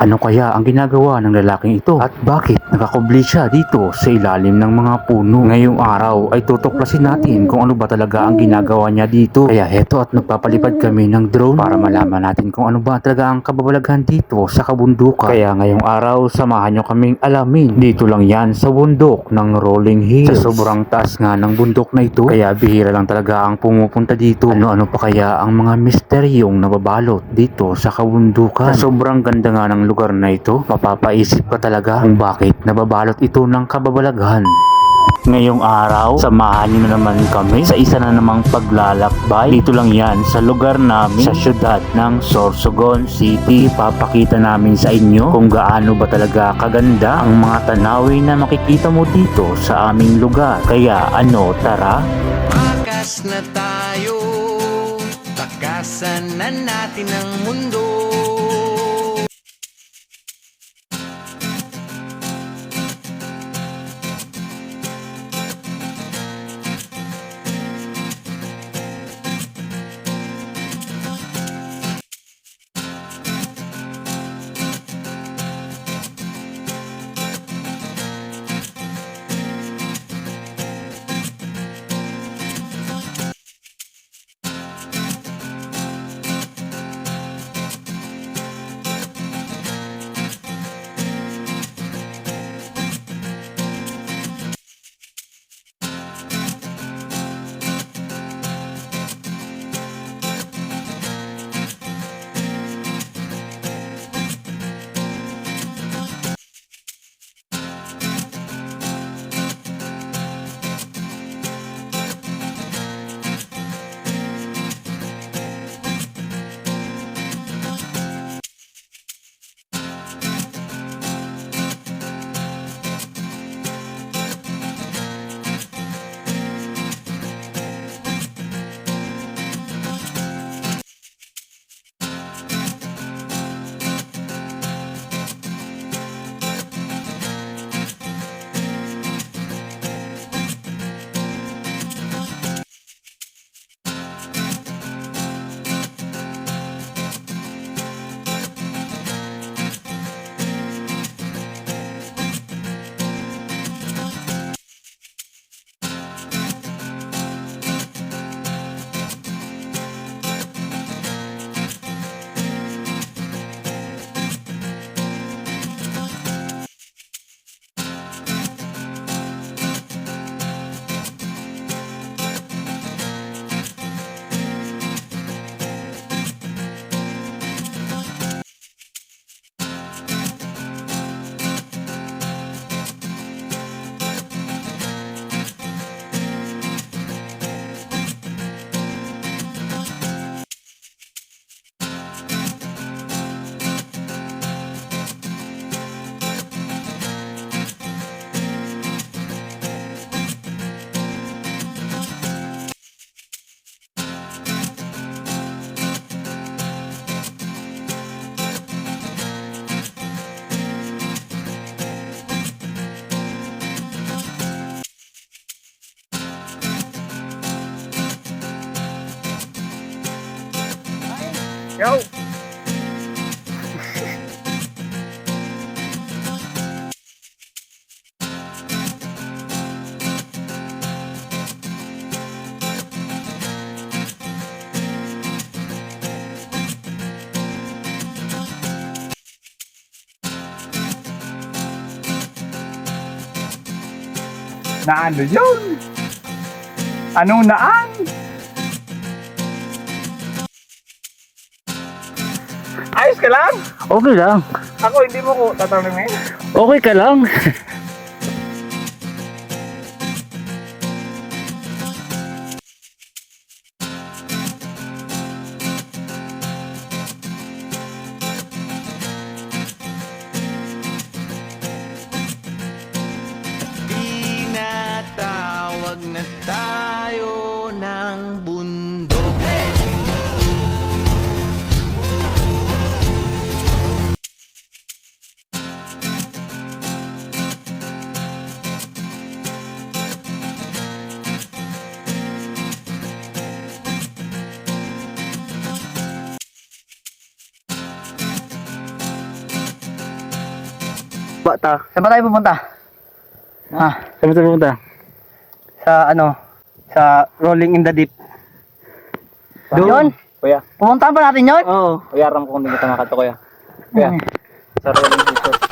Ano kaya ang ginagawa ng lalaking ito? At bakit nakakubli siya dito sa ilalim ng mga puno? Ngayong araw ay tutuklasin natin kung ano ba talaga ang ginagawa niya dito. Kaya heto at nagpapalipad kami ng drone para malaman natin kung ano ba talaga ang kababalaghan dito sa kabundukan. Kaya ngayong araw samahan nyo kaming alamin. Dito lang yan sa bundok ng Rolling Hills. Sa sobrang taas nga ng bundok na ito, kaya bihira lang talaga ang pumupunta dito. Ano-ano pa kaya ang mga misteryong nababalot dito sa kabundukan. Sa sobrang ganda nga ng lugar na ito, mapapaisip ka talaga kung bakit nababalot ito ng kababalaghan. Ngayong araw, samahan niyo na naman kami sa isa na namang paglalakbay. Dito lang yan sa lugar namin sa syudad ng Sorsogon City. Papakita namin sa inyo kung gaano ba talaga kaganda ang mga tanawin na makikita mo dito sa aming lugar. Kaya ano, tara? Makas na tayo, takasan na natin ang mundo. Yo! Na ano yun? Anong naan? Ayos ka lang? Okay lang. Ako hindi mo ko tatanungin. Okay ka lang. Tinatawag na tayo ng bundok. Bata. Saan ba tayo pupunta? Saan mo tayo pumunta? Sa Rolling in the Deep. Doon? Kuya. Pumunta ba natin yun? Oo. Kuya, aram ko kung hindi kita makato, kuya. Kuya. Sa Rolling Resort.